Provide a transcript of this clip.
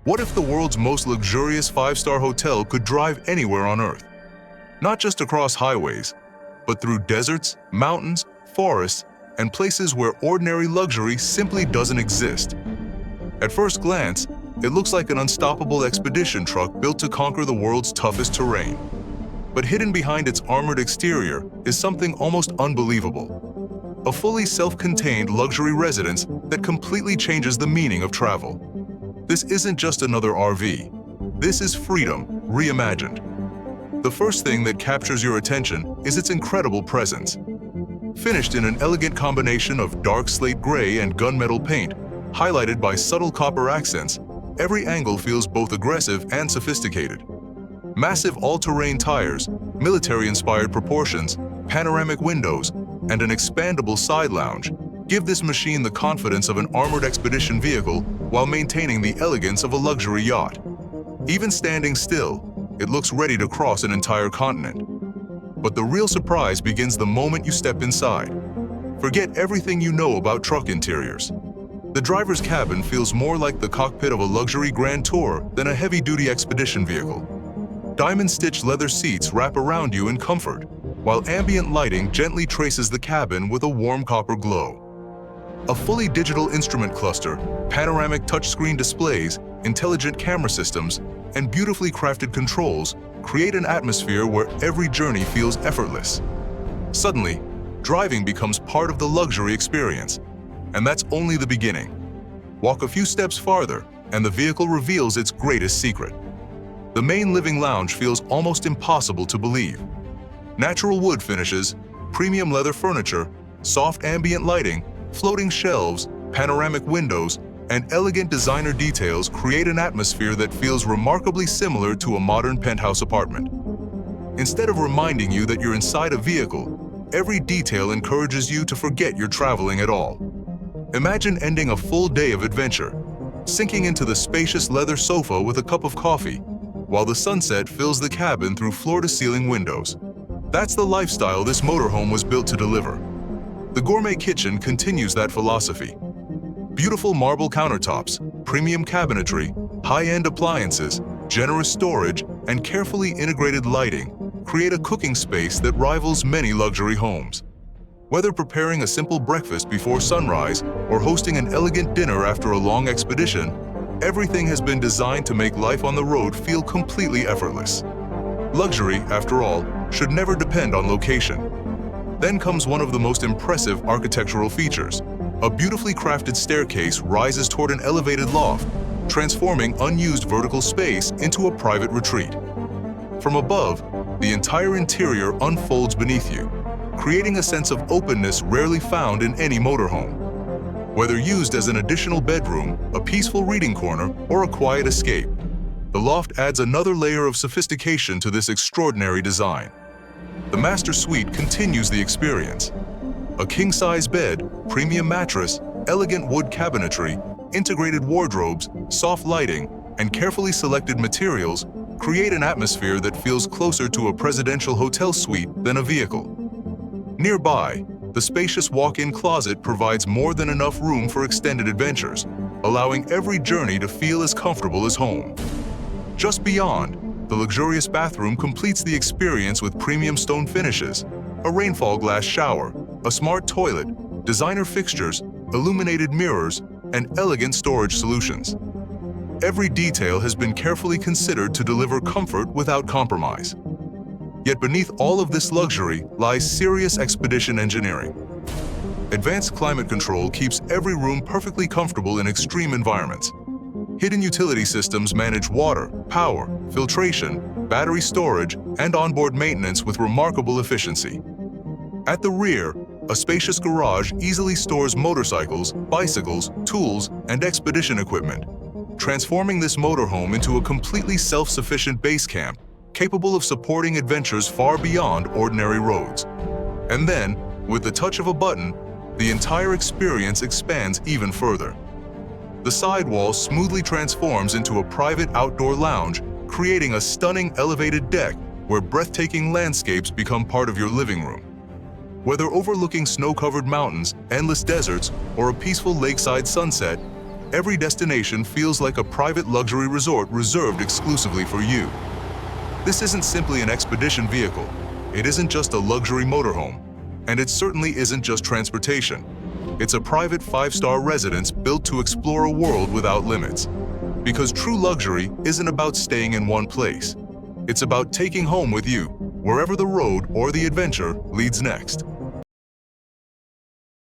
What if the world's most luxurious five-star hotel could drive anywhere on Earth? Not just across highways, but through deserts, mountains, forests, and places where ordinary luxury simply doesn't exist. At first glance, it looks like an unstoppable expedition truck built to conquer the world's toughest terrain. But hidden behind its armored exterior is something almost unbelievable. A fully self-contained luxury residence that completely changes the meaning of travel. This isn't just another RV. This is freedom reimagined. The first thing that captures your attention is its incredible presence. Finished in an elegant combination of dark slate gray and gunmetal paint, highlighted by subtle copper accents, every angle feels both aggressive and sophisticated. Massive all-terrain tires, military-inspired proportions, panoramic windows, and an expandable side lounge give this machine the confidence of an armored expedition vehicle while maintaining the elegance of a luxury yacht. Even standing still, it looks ready to cross an entire continent. But the real surprise begins the moment you step inside. Forget everything you know about truck interiors. The driver's cabin feels more like the cockpit of a luxury grand tour than a heavy-duty expedition vehicle. Diamond-stitched leather seats wrap around you in comfort, while ambient lighting gently traces the cabin with a warm copper glow. A fully digital instrument cluster, panoramic touchscreen displays, intelligent camera systems, and beautifully crafted controls create an atmosphere where every journey feels effortless. Suddenly, driving becomes part of the luxury experience, and that's only the beginning. Walk a few steps farther, and the vehicle reveals its greatest secret. The main living lounge feels almost impossible to believe. Natural wood finishes, premium leather furniture, soft ambient lighting, floating shelves, panoramic windows, and elegant designer details create an atmosphere that feels remarkably similar to a modern penthouse apartment. Instead of reminding you that you're inside a vehicle, every detail encourages you to forget you're traveling at all. Imagine ending a full day of adventure, sinking into the spacious leather sofa with a cup of coffee, while the sunset fills the cabin through floor-to-ceiling windows. That's the lifestyle this motorhome was built to deliver. The Gourmet kitchen continues that philosophy. Beautiful marble countertops, premium cabinetry, high-end appliances, generous storage, and carefully integrated lighting create a cooking space that rivals many luxury homes. Whether preparing a simple breakfast before sunrise or hosting an elegant dinner after a long expedition, everything has been designed to make life on the road feel completely effortless. Luxury, after all, should never depend on location. Then comes one of the most impressive architectural features. A beautifully crafted staircase rises toward an elevated loft, transforming unused vertical space into a private retreat. From above, the entire interior unfolds beneath you, creating a sense of openness rarely found in any motorhome. Whether used as an additional bedroom, a peaceful reading corner, or a quiet escape, the loft adds another layer of sophistication to this extraordinary design. The master suite continues the experience. A king-size bed, premium mattress, elegant wood cabinetry, integrated wardrobes, soft lighting, and carefully selected materials create an atmosphere that feels closer to a presidential hotel suite than a vehicle. Nearby, the spacious walk-in closet provides more than enough room for extended adventures, allowing every journey to feel as comfortable as home. Just beyond, the luxurious bathroom completes the experience with premium stone finishes, a rainfall glass shower, a smart toilet, designer fixtures, illuminated mirrors, and elegant storage solutions. Every detail has been carefully considered to deliver comfort without compromise. Yet beneath all of this luxury lies serious expedition engineering. Advanced climate control keeps every room perfectly comfortable in extreme environments. Hidden utility systems manage water, power, filtration, battery storage, and onboard maintenance with remarkable efficiency. At the rear, a spacious garage easily stores motorcycles, bicycles, tools, and expedition equipment, transforming this motorhome into a completely self-sufficient base camp capable of supporting adventures far beyond ordinary roads. And then, with the touch of a button, the entire experience expands even further. The sidewall smoothly transforms into a private outdoor lounge, creating a stunning elevated deck where breathtaking landscapes become part of your living room. Whether overlooking snow-covered mountains, endless deserts, or a peaceful lakeside sunset, every destination feels like a private luxury resort reserved exclusively for you. This isn't simply an expedition vehicle. It isn't just a luxury motorhome. And it certainly isn't just transportation. It's a private 5-star residence built to explore a world without limits. Because true luxury isn't about staying in one place. It's about taking home with you, wherever the road or the adventure leads next.